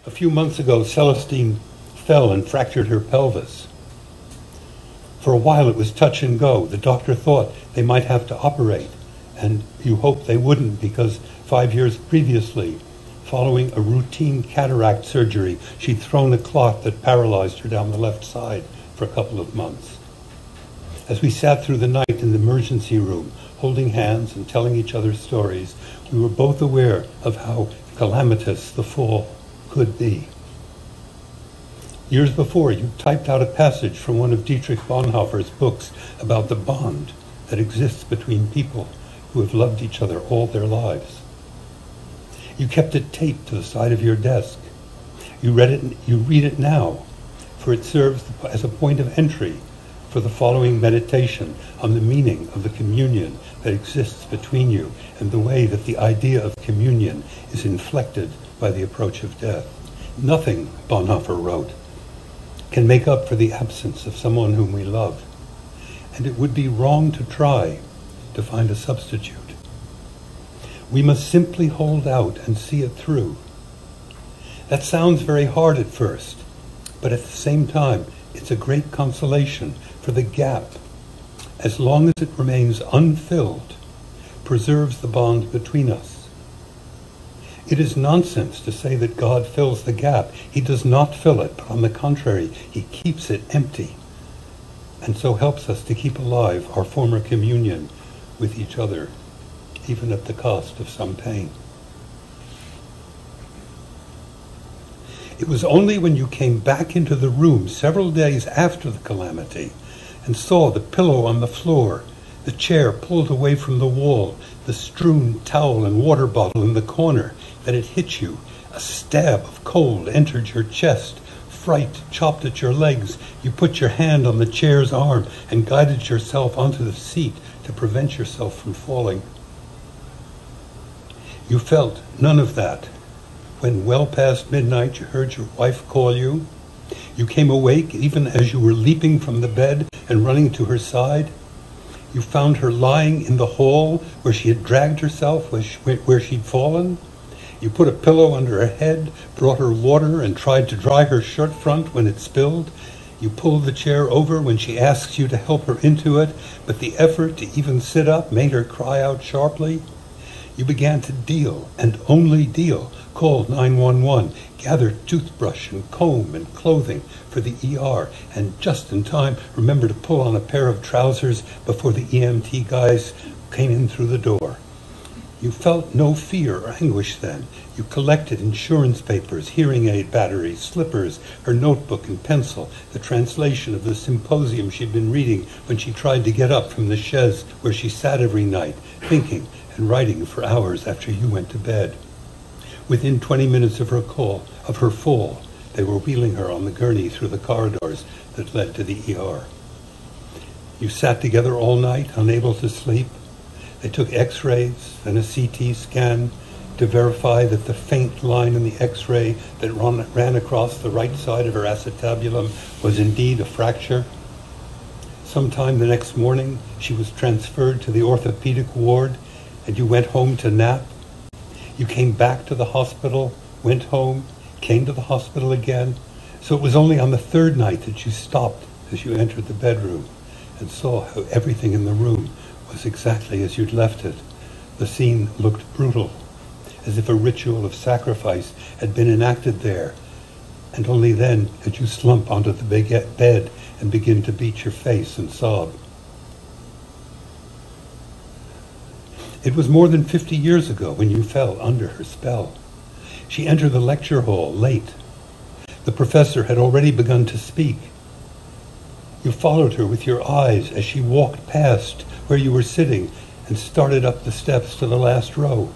A few months ago, Celestine fell and fractured her pelvis. For a while it was touch and go. The doctor thought they might have to operate, and you hoped they wouldn't because 5 years previously, following a routine cataract surgery, she'd thrown a clot that paralyzed her down the left side for a couple of months. As we sat through the night in the emergency room, holding hands and telling each other stories, we were both aware of how calamitous the fall could be. Years before, you typed out a passage from one of Dietrich Bonhoeffer's books about the bond that exists between people who have loved each other all their lives. You kept it taped to the side of your desk. You read it now, for it serves as a point of entry for the following meditation on the meaning of the communion that exists between you and the way that the idea of communion is inflected by the approach of death. Nothing, Bonhoeffer wrote, can make up for the absence of someone whom we love, and it would be wrong to try to find a substitute. We must simply hold out and see it through. That sounds very hard at first, but at the same time, it's a great consolation, for the gap, as long as it remains unfilled, preserves the bond between us. It is nonsense to say that God fills the gap. He does not fill it, but on the contrary, he keeps it empty, and so helps us to keep alive our former communion with each other, even at the cost of some pain. It was only when you came back into the room several days after the calamity and saw the pillow on the floor, the chair pulled away from the wall, the strewn towel and water bottle in the corner, that it hit you. A stab of cold entered your chest. Fright chopped at your legs. You put your hand on the chair's arm and guided yourself onto the seat to prevent yourself from falling. You felt none of that when well past midnight you heard your wife call you. You came awake even as you were leaping from the bed and running to her side. You found her lying in the hall where she had dragged herself, where she'd fallen. You put a pillow under her head, brought her water, and tried to dry her shirt front when it spilled. You pulled the chair over when she asked you to help her into it, but the effort to even sit up made her cry out sharply. You began to deal, and only deal, called 911, gathered toothbrush and comb and clothing for the ER, and just in time remembered to pull on a pair of trousers before the EMT guys came in through the door. You felt no fear or anguish then. You collected insurance papers, hearing aid batteries, slippers, her notebook and pencil, the translation of the symposium she'd been reading when she tried to get up from the chaise where she sat every night, thinking and writing for hours after you went to bed. Within 20 minutes of her fall, they were wheeling her on the gurney through the corridors that led to the ER. You sat together all night, unable to sleep. They took x-rays and a CT scan to verify that the faint line in the x-ray that ran across the right side of her acetabulum was indeed a fracture. Sometime the next morning, she was transferred to the orthopedic ward, and you went home to nap. You came back to the hospital, went home, came to the hospital again. So it was only on the third night that you stopped as you entered the bedroom and saw how everything in the room was exactly as you'd left it. The scene looked brutal, as if a ritual of sacrifice had been enacted there, and only then did you slump onto the bed and begin to beat your face and sob. It was more than 50 years ago when you fell under her spell. She entered the lecture hall late. The professor had already begun to speak. You followed her with your eyes as she walked past where you were sitting and started up the steps to the last row.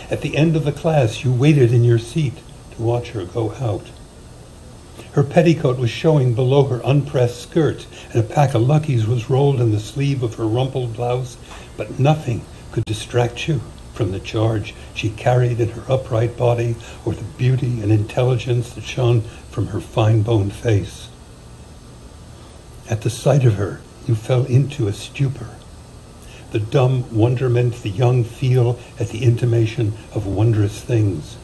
At the end of the class, you waited in your seat to watch her go out. Her petticoat was showing below her unpressed skirt, and a pack of Luckies was rolled in the sleeve of her rumpled blouse, but nothing could distract you from the charge she carried in her upright body or the beauty and intelligence that shone from her fine-boned face. At the sight of her, you fell into a stupor. The dumb wonderment the young feel at the intimation of wondrous things.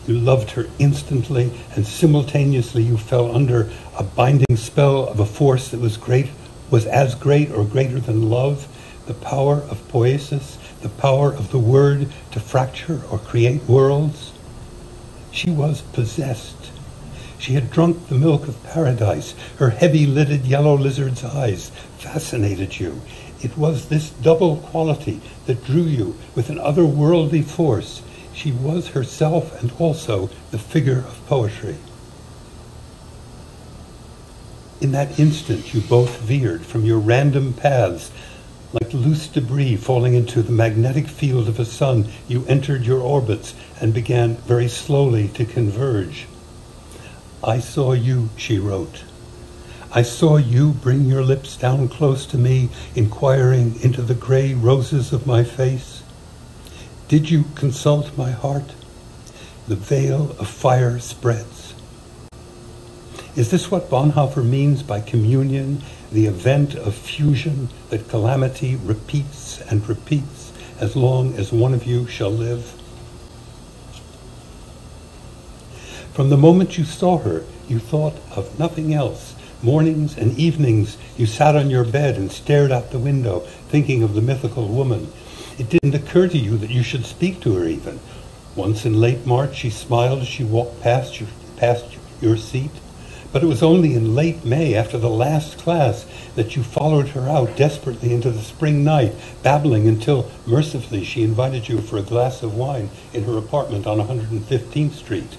You loved her instantly, and simultaneously you fell under a binding spell of a force that was as great or greater than love, the power of poiesis, the power of the word to fracture or create worlds. She was possessed. She had drunk the milk of paradise. Her heavy-lidded yellow lizard's eyes fascinated you. It was this double quality that drew you with an otherworldly force. She was herself and also the figure of poetry. In that instant, you both veered from your random paths. Like loose debris falling into the magnetic field of a sun, you entered your orbits and began very slowly to converge. I saw you, she wrote. I saw you bring your lips down close to me, inquiring into the gray roses of my face. Did you consult my heart? The veil of fire spreads. Is this what Bonhoeffer means by communion, the event of fusion that calamity repeats and repeats as long as one of you shall live? From the moment you saw her, you thought of nothing else. Mornings and evenings, you sat on your bed and stared out the window, thinking of the mythical woman. It didn't occur to you that you should speak to her even. Once in late March, she smiled as she walked past your seat. But it was only in late May, after the last class, that you followed her out desperately into the spring night, babbling until, mercifully, she invited you for a glass of wine in her apartment on 115th Street.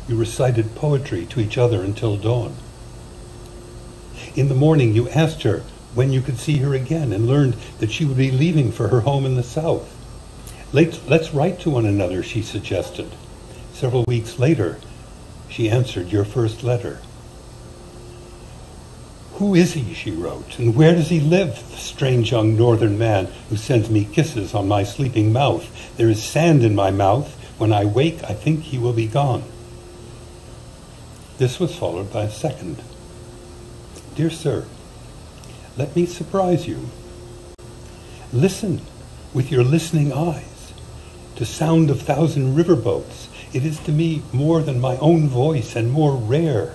You recited poetry to each other until dawn. In the morning, you asked her when you could see her again and learned that she would be leaving for her home in the South. Let's write to one another, she suggested. Several weeks later, she answered your first letter. Who is he, she wrote, and where does he live, the strange young northern man who sends me kisses on my sleeping mouth? There is sand in my mouth. When I wake, I think he will be gone. This was followed by a second. Dear sir, let me surprise you. Listen with your listening eyes to sound of thousand riverboats. It is to me more than my own voice and more rare.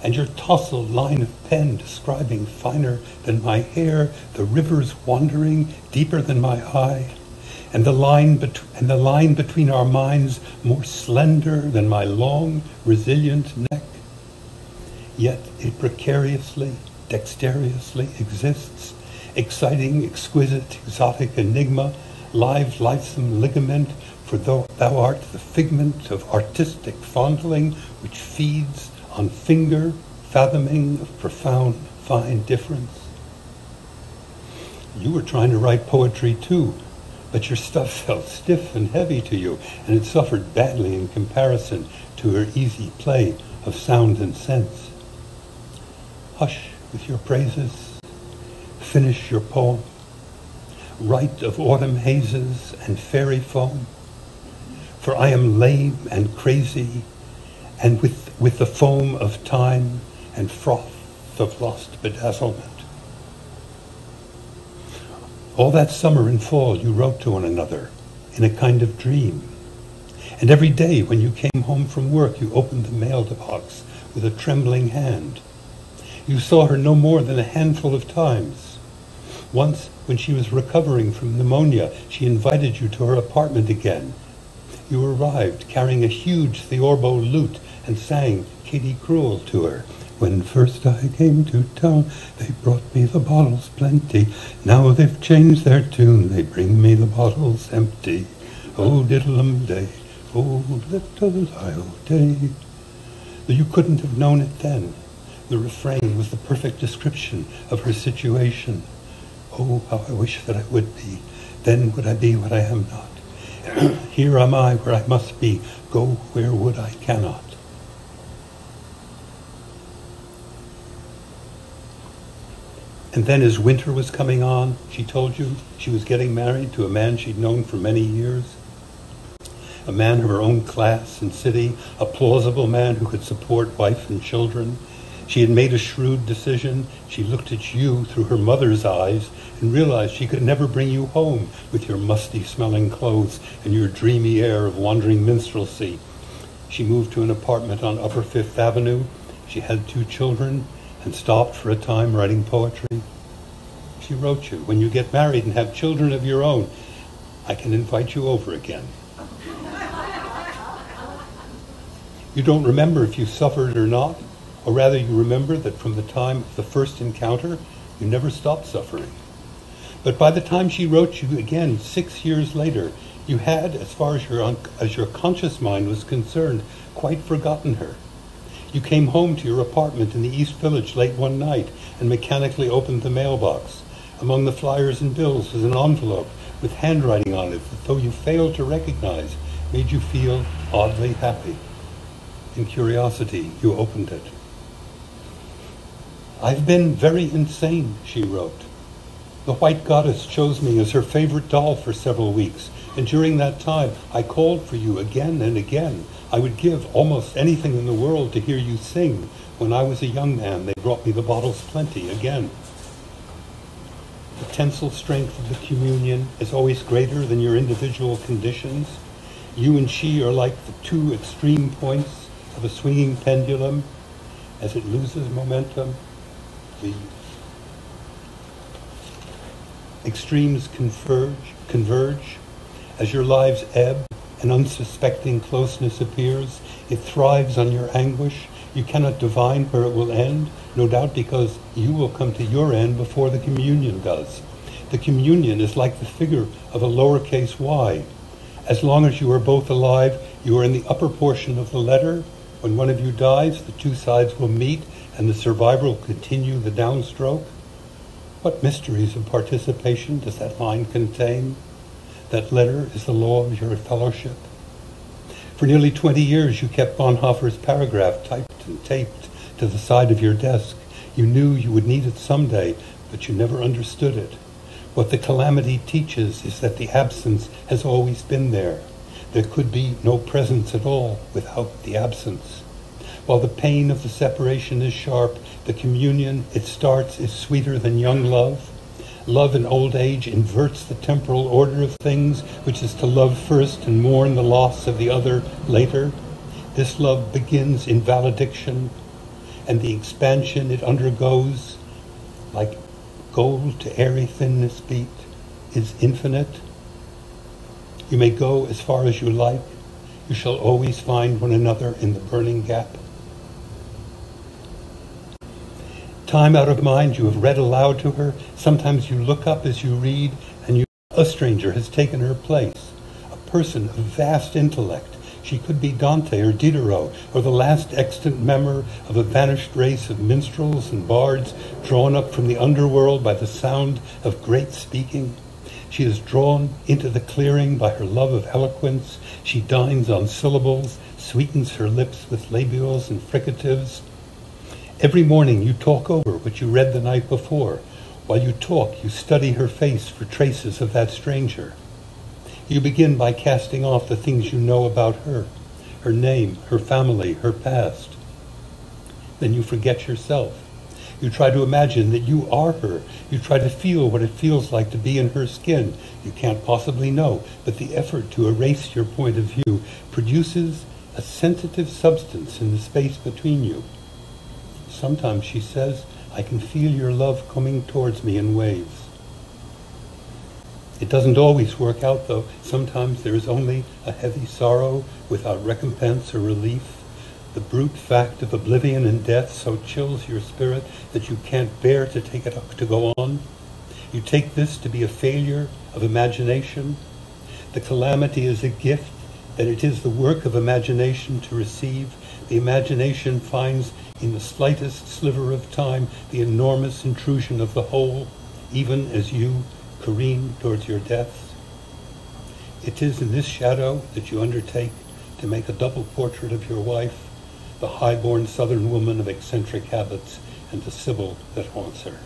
And your tousled line of pen describing finer than my hair, the rivers wandering deeper than my eye, and the line between our minds more slender than my long, resilient neck. Yet it precariously, dexterously exists, exciting, exquisite, exotic enigma, live, lithesome ligament, for thou art the figment of artistic fondling which feeds on finger fathoming of profound, fine difference. You were trying to write poetry too, but your stuff felt stiff and heavy to you, and it suffered badly in comparison to her easy play of sound and sense. Hush with your praises, finish your poem, write of autumn hazes and fairy foam, for I am lame and crazy, and with the foam of time and froth of lost bedazzlement. All that summer and fall you wrote to one another in a kind of dream. And every day when you came home from work, you opened the mailbox with a trembling hand. You saw her no more than a handful of times. Once, when she was recovering from pneumonia, she invited you to her apartment again. You arrived carrying a huge theorbo lute and sang Katie Cruel to her. When first I came to town, they brought me the bottles plenty. Now they've changed their tune, they bring me the bottles empty. Oh, diddle-um day, oh, little I'll day. You couldn't have known it then. The refrain was the perfect description of her situation. Oh, how I wish that I would be. Then would I be what I am not. Here am I where I must be. Go where would I cannot. And then as winter was coming on, she told you she was getting married to a man she'd known for many years. A man of her own class and city, a plausible man who could support wife and children. She had made a shrewd decision. She looked at you through her mother's eyes and realized she could never bring you home with your musty-smelling clothes and your dreamy air of wandering minstrelsy. She moved to an apartment on Upper Fifth Avenue. She had 2 children and stopped for a time writing poetry. She wrote you, when you get married and have children of your own, I can invite you over again. You don't remember if you suffered or not, or rather you remember that from the time of the first encounter, you never stopped suffering. But by the time she wrote you again 6 years later, you had, as far as your conscious mind was concerned, quite forgotten her. You came home to your apartment in the East Village late one night and mechanically opened the mailbox. Among the flyers and bills was an envelope with handwriting on it that, though you failed to recognize, made you feel oddly happy. In curiosity, you opened it. I've been very insane, she wrote. The White Goddess chose me as her favorite doll for several weeks, and during that time I called for you again and again. I would give almost anything in the world to hear you sing. When I was a young man, they brought me the bottles plenty again. The tensile strength of the communion is always greater than your individual conditions. You and she are like the 2 extreme points of a swinging pendulum. As it loses momentum, the extremes converge. As your lives ebb, an unsuspecting closeness appears. It thrives on your anguish. You cannot divine where it will end, no doubt because you will come to your end before the communion does. The communion is like the figure of a lowercase y. As long as you are both alive, you are in the upper portion of the letter. When one of you dies, the 2 sides will meet and the survivor will continue the downstroke. What mysteries of participation does that line contain? That letter is the law of your fellowship. For nearly 20 years you kept Bonhoeffer's paragraph typed and taped to the side of your desk. You knew you would need it someday, but you never understood it. What the calamity teaches is that the absence has always been there. There could be no presence at all without the absence. While the pain of the separation is sharp, the communion it starts is sweeter than young love. Love in old age inverts the temporal order of things, which is to love first and mourn the loss of the other later. This love begins in valediction, and the expansion it undergoes, like gold to airy thinness beat, is infinite. You may go as far as you like. You shall always find one another in the burning gap. Time out of mind, you have read aloud to her. Sometimes you look up as you read, and a stranger has taken her place. A person of vast intellect. She could be Dante or Diderot, or the last extant member of a vanished race of minstrels and bards drawn up from the underworld by the sound of great speaking. She is drawn into the clearing by her love of eloquence. She dines on syllables, sweetens her lips with labials and fricatives. Every morning you talk over what you read the night before. While you talk, you study her face for traces of that stranger. You begin by casting off the things you know about her name, her family, her past. Then you forget yourself. You try to imagine that you are her. You try to feel what it feels like to be in her skin. You can't possibly know, but the effort to erase your point of view produces a sensitive substance in the space between you. Sometimes, she says, I can feel your love coming towards me in waves. It doesn't always work out, though. Sometimes there is only a heavy sorrow without recompense or relief. The brute fact of oblivion and death so chills your spirit that you can't bear to take it up to go on. You take this to be a failure of imagination. The calamity is a gift, that it is the work of imagination to receive. The imagination finds in the slightest sliver of time the enormous intrusion of the whole, even as you careen towards your death. It is in this shadow that you undertake to make a double portrait of your wife, the high-born southern woman of eccentric habits, and the Sibyl that haunts her.